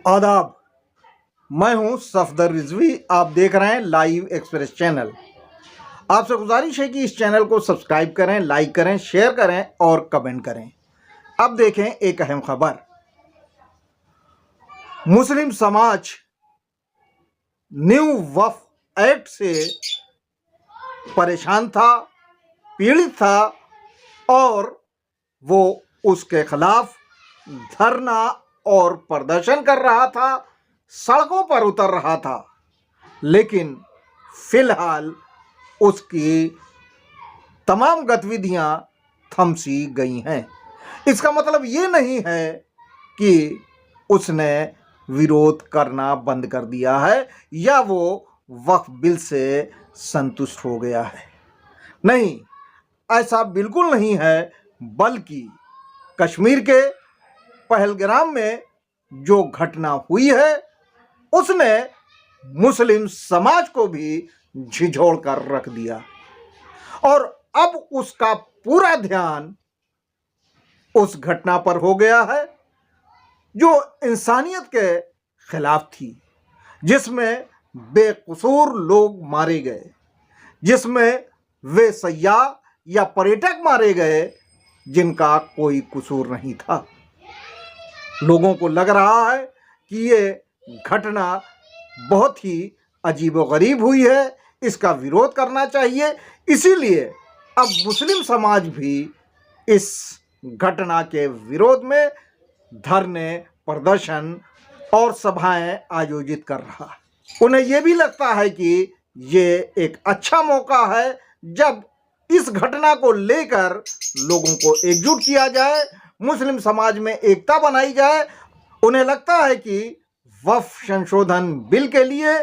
आदाब। मैं हूं सफदर रिजवी। आप देख रहे हैं लाइव एक्सप्रेस चैनल। आपसे गुजारिश है कि इस चैनल को सब्सक्राइब करें, लाइक करें, शेयर करें और कमेंट करें। अब देखें एक अहम खबर। मुस्लिम समाज न्यू वक्फ एक्ट से परेशान था, पीड़ित था और वो उसके खिलाफ धरना और प्रदर्शन कर रहा था, सड़कों पर उतर रहा था। लेकिन फिलहाल उसकी तमाम गतिविधियां थम सी गई हैं। इसका मतलब ये नहीं है कि उसने विरोध करना बंद कर दिया है या वो वक्फ बिल से संतुष्ट हो गया है। नहीं, ऐसा बिल्कुल नहीं है। बल्कि कश्मीर के पहलगाम में जो घटना हुई है उसने मुस्लिम समाज को भी झिझोड़ कर रख दिया और अब उसका पूरा ध्यान उस घटना पर हो गया है जो इंसानियत के खिलाफ थी, जिसमें बेकसूर लोग मारे गए, जिसमें वे सयाह या पर्यटक मारे गए जिनका कोई कसूर नहीं था। लोगों को लग रहा है कि ये घटना बहुत ही अजीबोगरीब हुई है, इसका विरोध करना चाहिए। इसीलिए अब मुस्लिम समाज भी इस घटना के विरोध में धरने, प्रदर्शन और सभाएं आयोजित कर रहा है। उन्हें यह भी लगता है कि ये एक अच्छा मौका है जब इस घटना को लेकर लोगों को एकजुट किया जाए, मुस्लिम समाज में एकता बनाई जाए। उन्हें लगता है कि वक्फ संशोधन बिल के लिए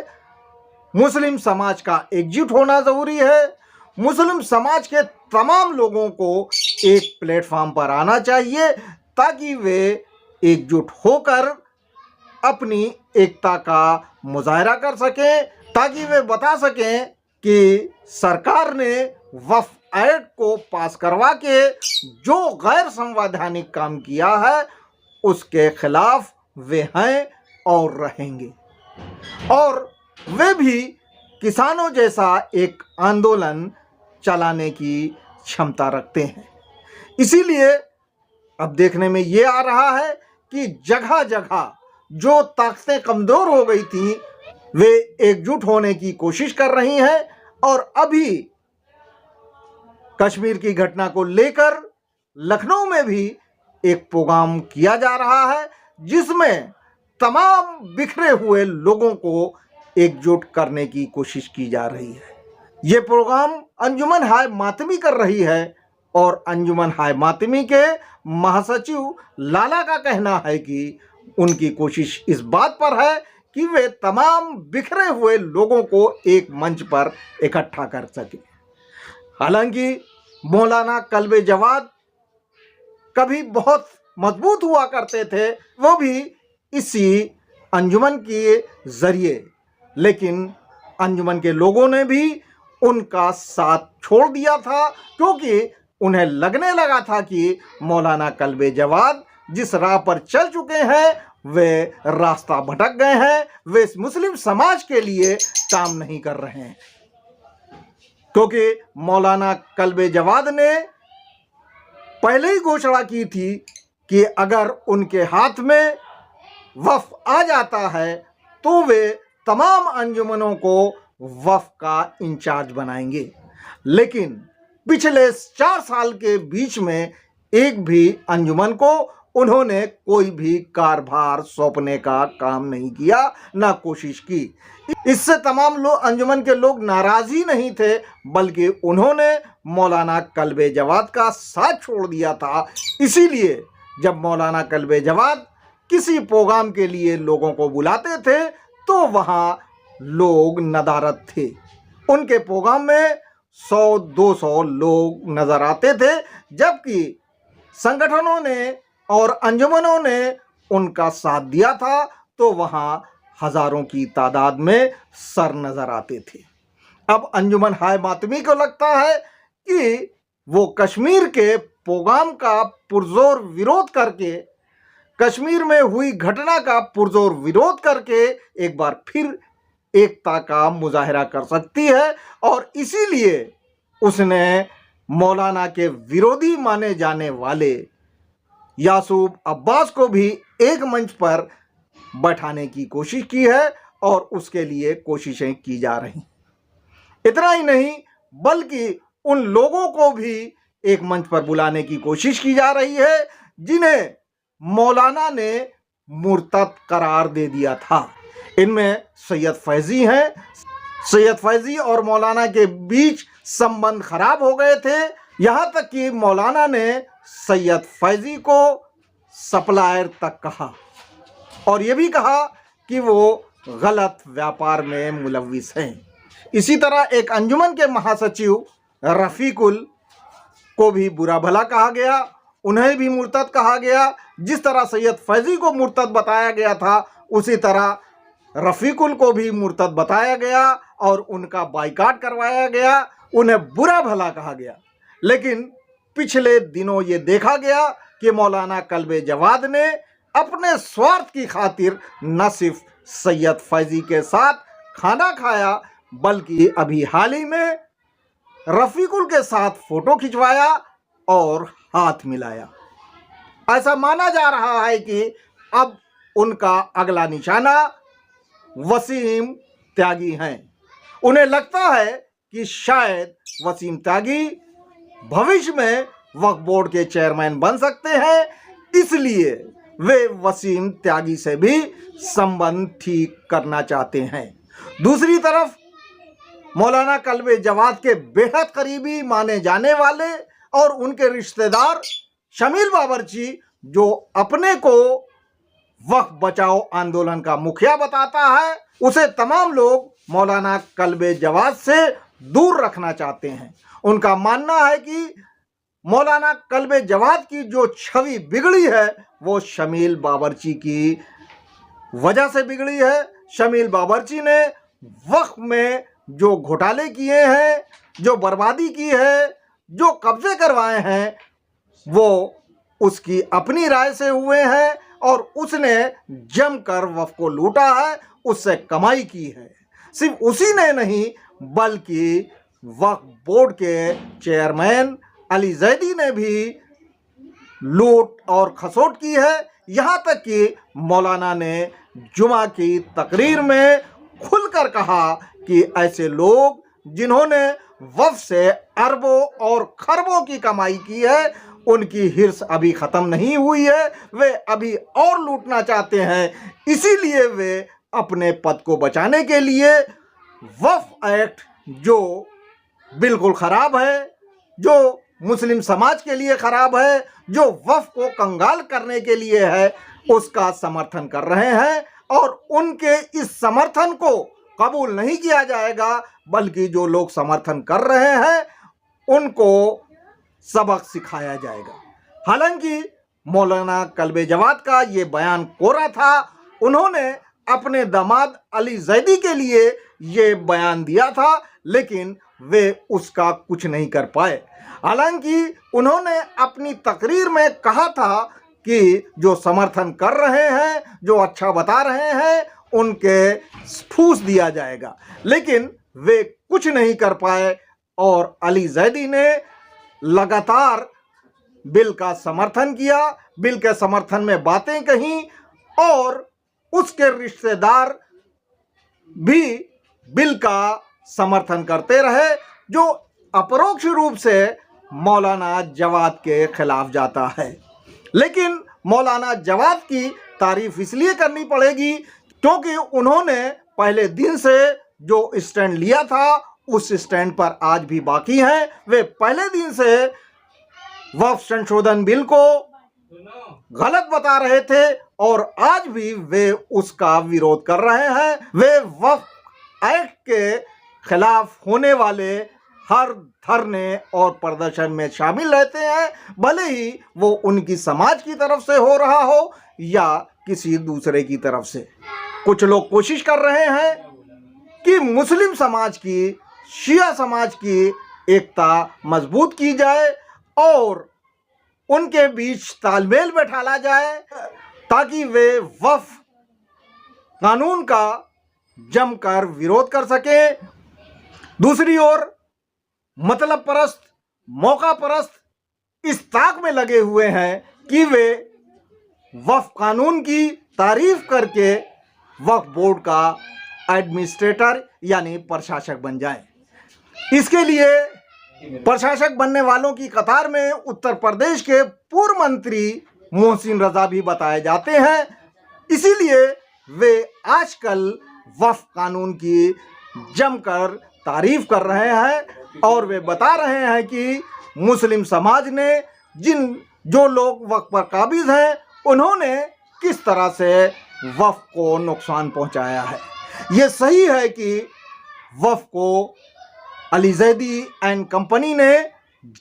मुस्लिम समाज का एकजुट होना जरूरी है। मुस्लिम समाज के तमाम लोगों को एक प्लेटफॉर्म पर आना चाहिए ताकि वे एकजुट होकर अपनी एकता का मुजाहरा कर सकें, ताकि वे बता सकें कि सरकार ने वक्फ एक्ट को पास करवा के जो गैर संवैधानिक काम किया है उसके खिलाफ वे हैं और रहेंगे, और वे भी किसानों जैसा एक आंदोलन चलाने की क्षमता रखते हैं। इसीलिए अब देखने में ये आ रहा है कि जगह जगह जो ताकतें कमज़ोर हो गई थी वे एकजुट होने की कोशिश कर रही हैं। और अभी कश्मीर की घटना को लेकर लखनऊ में भी एक प्रोग्राम किया जा रहा है जिसमें तमाम बिखरे हुए लोगों को एकजुट करने की कोशिश की जा रही है। ये प्रोग्राम अंजुमन हाय मातमी कर रही है और अंजुमन हाय मातमी के महासचिव लाला का कहना है कि उनकी कोशिश इस बात पर है कि वे तमाम बिखरे हुए लोगों को एक मंच पर इकट्ठा कर सके। हालांकि मौलाना कल्बे जवाद कभी बहुत मजबूत हुआ करते थे, वो भी इसी अंजुमन के जरिए, लेकिन अंजुमन के लोगों ने भी उनका साथ छोड़ दिया था क्योंकि उन्हें लगने लगा था कि मौलाना कल्बे जवाद जिस राह पर चल चुके हैं वे रास्ता भटक गए हैं, वे मुस्लिम समाज के लिए काम नहीं कर रहे हैं। क्योंकि मौलाना कल्बे जवाद ने पहले ही घोषणा की थी कि अगर उनके हाथ में वक्फ आ जाता है तो वे तमाम अंजुमनों को वक्फ का इंचार्ज बनाएंगे। लेकिन पिछले 4 साल के बीच में एक भी अंजुमन को उन्होंने कोई भी कारभार सौंपने का काम नहीं किया, ना कोशिश की। इससे तमाम लोग, अंजुमन के लोग नाराज ही नहीं थे, बल्कि उन्होंने मौलाना कल्बे जवाद का साथ छोड़ दिया था। इसीलिए जब मौलाना कल्बे जवाद किसी प्रोग्राम के लिए लोगों को बुलाते थे तो वहाँ लोग नदारद थे। उनके प्रोग्राम में 100-200 लोग नजर आते थे, जबकि संगठनों ने और अंजुमनों ने उनका साथ दिया था तो वहाँ हजारों की तादाद में सर नजर आते थे। अब अंजुमन हाय मातमी को लगता है कि वो कश्मीर के प्रोग्राम का पुरजोर विरोध करके कश्मीर में हुई घटना का पुरजोर विरोध करके एक बार फिर एकता का मुजाहरा कर सकती है और इसीलिए उसने मौलाना के विरोधी माने जाने वाले यासूब अब्बास को भी एक मंच पर बैठाने की कोशिश की है और उसके लिए कोशिशें की जा रही। इतना ही नहीं बल्कि उन लोगों को भी एक मंच पर बुलाने की कोशिश की जा रही है जिन्हें मौलाना ने मुर्तद करार दे दिया था। इनमें सैयद फैजी हैं। सैयद फैजी और मौलाना के बीच संबंध खराब हो गए थे, यहाँ तक कि मौलाना ने सैयद फैजी को सप्लायर तक कहा और ये भी कहा कि वो गलत व्यापार में मुलविस हैं। इसी तरह एक अंजुमन के महासचिव रफ़ीकुल को भी बुरा भला कहा गया, उन्हें भी मुर्तद कहा गया। जिस तरह सैयद फैजी को मुर्तद बताया गया था उसी तरह रफ़ीकुल को भी मुर्तद बताया गया और उनका बाइकाट करवाया गया, उन्हें बुरा भला कहा गया। लेकिन पिछले दिनों ये देखा गया कि मौलाना कल्बे जवाद ने अपने स्वार्थ की खातिर न सिर्फ सैयद फैजी के साथ खाना खाया बल्कि अभी हाल ही में रफ़ीकुल के साथ फोटो खिंचवाया और हाथ मिलाया। ऐसा माना जा रहा है कि अब उनका अगला निशाना वसीम त्यागी हैं। उन्हें लगता है कि शायद वसीम त्यागी भविष्य में वक्फ बोर्ड के चेयरमैन बन सकते हैं, इसलिए वे वसीम त्यागी से भी संबंध ठीक करना चाहते हैं। दूसरी तरफ मौलाना कल्बे जवाद के बेहद करीबी माने जाने वाले और उनके रिश्तेदार शमील बाबरची, जो अपने को वक्फ बचाओ आंदोलन का मुखिया बताता है, उसे तमाम लोग मौलाना कल्बे जवाद से दूर रखना चाहते हैं। उनका मानना है कि मौलाना कल्बे जवाद की जो छवि बिगड़ी है वो शमील बाबरची की वजह से बिगड़ी है। शमील बाबरची ने वक्फ में जो घोटाले किए हैं, जो बर्बादी की है, जो कब्जे करवाए हैं, वो उसकी अपनी राय से हुए हैं और उसने जमकर वक्फ को लूटा है, उससे कमाई की है। सिर्फ उसी ने नहीं बल्कि वक्फ बोर्ड के चेयरमैन अली जैदी ने भी लूट और खसोट की है। यहाँ तक कि मौलाना ने जुमा की तकरीर में खुलकर कहा कि ऐसे लोग जिन्होंने वक्फ से अरबों और खरबों की कमाई की है, उनकी हिर्स अभी ख़त्म नहीं हुई है, वे अभी और लूटना चाहते हैं। इसीलिए वे अपने पद को बचाने के लिए वक्फ एक्ट, जो बिल्कुल ख़राब है, जो मुस्लिम समाज के लिए ख़राब है, जो वक्फ को कंगाल करने के लिए है, उसका समर्थन कर रहे हैं और उनके इस समर्थन को कबूल नहीं किया जाएगा, बल्कि जो लोग समर्थन कर रहे हैं उनको सबक सिखाया जाएगा। हालांकि मौलाना कल्बे जवाद का ये बयान कोरा था। उन्होंने अपने दामाद अली जैदी के लिए ये बयान दिया था, लेकिन वे उसका कुछ नहीं कर पाए। हालांकि उन्होंने अपनी तकरीर में कहा था कि जो समर्थन कर रहे हैं, जो अच्छा बता रहे हैं, उनके फूस दिया जाएगा, लेकिन वे कुछ नहीं कर पाए और अली जैदी ने लगातार बिल का समर्थन किया, बिल के समर्थन में बातें कहीं और उसके रिश्तेदार भी बिल का समर्थन करते रहे, जो अपरोक्ष रूप से मौलाना जवाद के खिलाफ जाता है। लेकिन मौलाना जवाद की तारीफ इसलिए करनी पड़ेगी क्योंकि उन्होंने पहले दिन से जो स्टैंड लिया था उस स्टैंड पर आज भी बाकी हैं। वे पहले दिन से वक्फ संशोधन बिल को गलत बता रहे थे और आज भी वे उसका विरोध कर रहे हैं। वे वक्फ एक्ट के खिलाफ होने वाले हर धरने और प्रदर्शन में शामिल रहते हैं, भले ही वो उनकी समाज की तरफ से हो रहा हो या किसी दूसरे की तरफ से। कुछ लोग कोशिश कर रहे हैं कि मुस्लिम समाज की, शिया समाज की एकता मजबूत की जाए और उनके बीच तालमेल बैठाला जाए ताकि वे वक्फ कानून का जमकर विरोध कर सके। दूसरी ओर मतलब परस्त, मौका परस्त इस ताक में लगे हुए हैं कि वे वक्फ कानून की तारीफ करके वक्फ बोर्ड का एडमिनिस्ट्रेटर यानी प्रशासक बन जाएं। इसके लिए प्रशासक बनने वालों की कतार में उत्तर प्रदेश के पूर्व मंत्री मोहसिन रजा भी बताए जाते हैं। इसीलिए वे आजकल वक्फ कानून की जमकर तारीफ कर रहे हैं और वे बता रहे हैं कि मुस्लिम समाज ने जो लोग वक्फ पर काबिज हैं उन्होंने किस तरह से वक्फ को नुकसान पहुंचाया है। ये सही है कि वक्फ को अली जैदी एंड कंपनी ने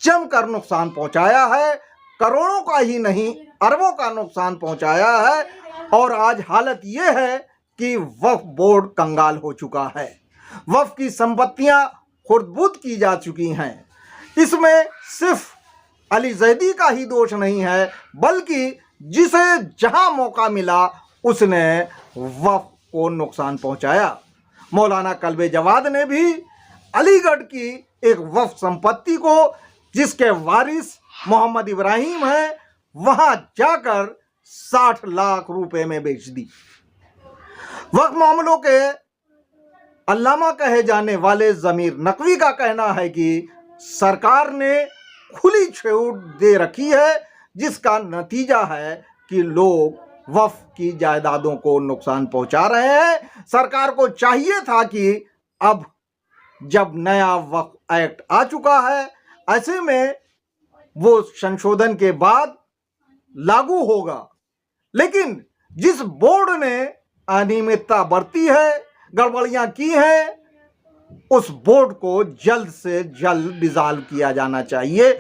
जमकर नुकसान पहुंचाया है, करोड़ों का ही नहीं अरबों का नुकसान पहुंचाया है। और आज हालत ये है कि वक्फ बोर्ड कंगाल हो चुका है, वक्फ की संपत्तियां खुर्द-बुर्द की जा चुकी हैं। इसमें सिर्फ अली जैदी का ही दोष नहीं है, बल्कि जिसे जहां मौका मिला उसने वक्फ को नुकसान पहुंचाया। मौलाना कल्बे जवाद ने भी अलीगढ़ की एक वक्फ संपत्ति को, जिसके वारिस मोहम्मद इब्राहिम है, वहां जाकर 60 लाख रुपए में बेच दी। वक्फ मामलों के अल्लामा कहे जाने वाले ज़मीर नकवी का कहना है कि सरकार ने खुली छूट दे रखी है, जिसका नतीजा है कि लोग वक्फ की जायदादों को नुकसान पहुंचा रहे हैं। सरकार को चाहिए था कि अब जब नया वक्फ एक्ट आ चुका है, ऐसे में वो संशोधन के बाद लागू होगा, लेकिन जिस बोर्ड ने अनियमितता बरती है, गड़बड़ियां की हैं, उस बोर्ड को जल्द से जल्द डिसॉल्व किया जाना चाहिए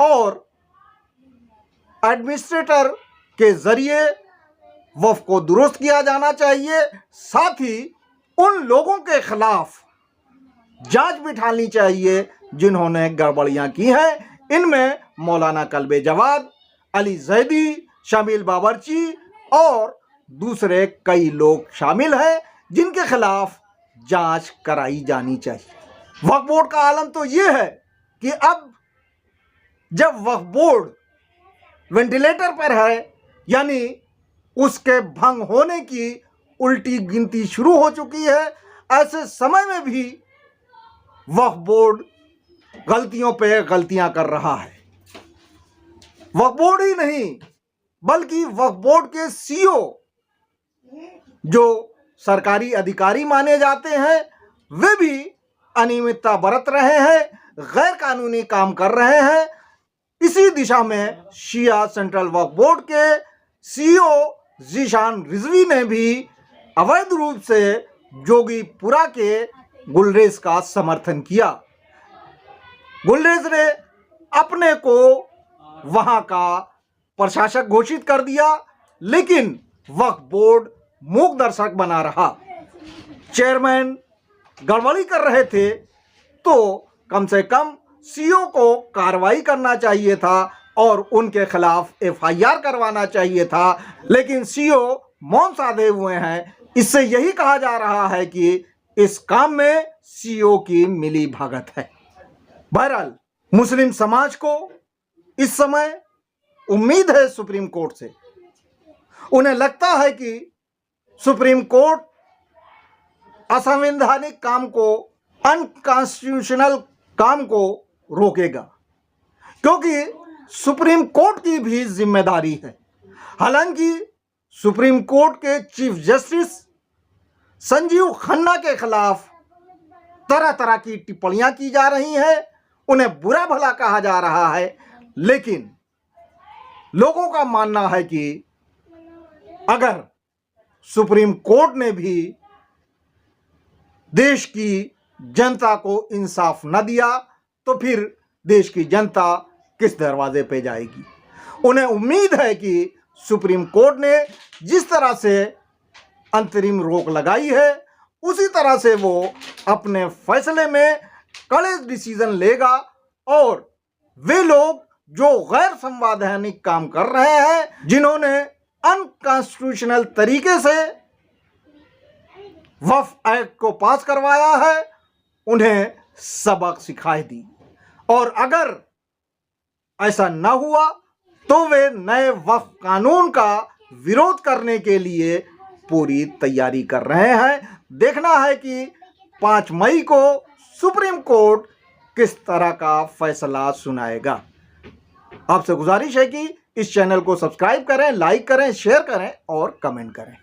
और एडमिनिस्ट्रेटर के जरिए वक्फ को दुरुस्त किया जाना चाहिए। साथ ही उन लोगों के खिलाफ जांच बिठानी चाहिए जिन्होंने गड़बड़ियां की हैं। इनमें मौलाना कल्बे जवाद, अली जैदी, शमील बाबरची और दूसरे कई लोग शामिल हैं जिनके खिलाफ जांच कराई जानी चाहिए। वक्फ बोर्ड का आलम तो ये है कि अब जब वक्फ बोर्ड वेंटिलेटर पर है, यानी उसके भंग होने की उल्टी गिनती शुरू हो चुकी है, ऐसे समय में भी वक्फ बोर्ड गलतियों पे गलतियां कर रहा है। वक्फ बोर्ड ही नहीं बल्कि वक्फ बोर्ड के सीईओ जो सरकारी अधिकारी माने जाते हैं, वे भी अनियमितता बरत रहे हैं, गैर कानूनी काम कर रहे हैं। इसी दिशा में शिया सेंट्रल वक्फ बोर्ड के सीईओ जीशान रिजवी ने भी अवैध रूप से जोगीपुरा के गुलरेज का समर्थन किया। गुलरेज ने अपने को वहां का प्रशासक घोषित कर दिया, लेकिन वक्फ बोर्ड मूक दर्शक बना रहा। चेयरमैन गड़बड़ी कर रहे थे तो कम से कम सीईओ को कार्रवाई करना चाहिए था और उनके खिलाफ एफआईआर करवाना चाहिए था, लेकिन सीईओ मौन साधे हुए हैं। इससे यही कहा जा रहा है कि इस काम में सीईओ की मिली भगत है। बहरहाल मुस्लिम समाज को इस समय उम्मीद है सुप्रीम कोर्ट से। उन्हें लगता है कि सुप्रीम कोर्ट असंवैधानिक काम को, अनकॉन्स्टिट्यूशनल काम को रोकेगा, क्योंकि सुप्रीम कोर्ट की भी जिम्मेदारी है। हालांकि सुप्रीम कोर्ट के चीफ जस्टिस संजीव खन्ना के खिलाफ तरह तरह की टिप्पणियां की जा रही हैं, उन्हें बुरा भला कहा जा रहा है, लेकिन लोगों का मानना है कि अगर सुप्रीम कोर्ट ने भी देश की जनता को इंसाफ न दिया तो फिर देश की जनता किस दरवाजे पे जाएगी। उन्हें उम्मीद है कि सुप्रीम कोर्ट ने जिस तरह से अंतरिम रोक लगाई है, उसी तरह से वो अपने फैसले में कड़े डिसीजन लेगा और वे लोग जो गैर संवैधानिक काम कर रहे हैं, जिन्होंने अनकॉन्स्टिट्यूशनल तरीके से वक्फ एक्ट को पास करवाया है, उन्हें सबक सिखाई दी। और अगर ऐसा न हुआ तो वे नए वक्फ कानून का विरोध करने के लिए पूरी तैयारी कर रहे हैं। देखना है कि 5 मई को सुप्रीम कोर्ट किस तरह का फैसला सुनाएगा। आपसे गुजारिश है कि इस चैनल को सब्सक्राइब करें, लाइक करें, शेयर करें और कमेंट करें।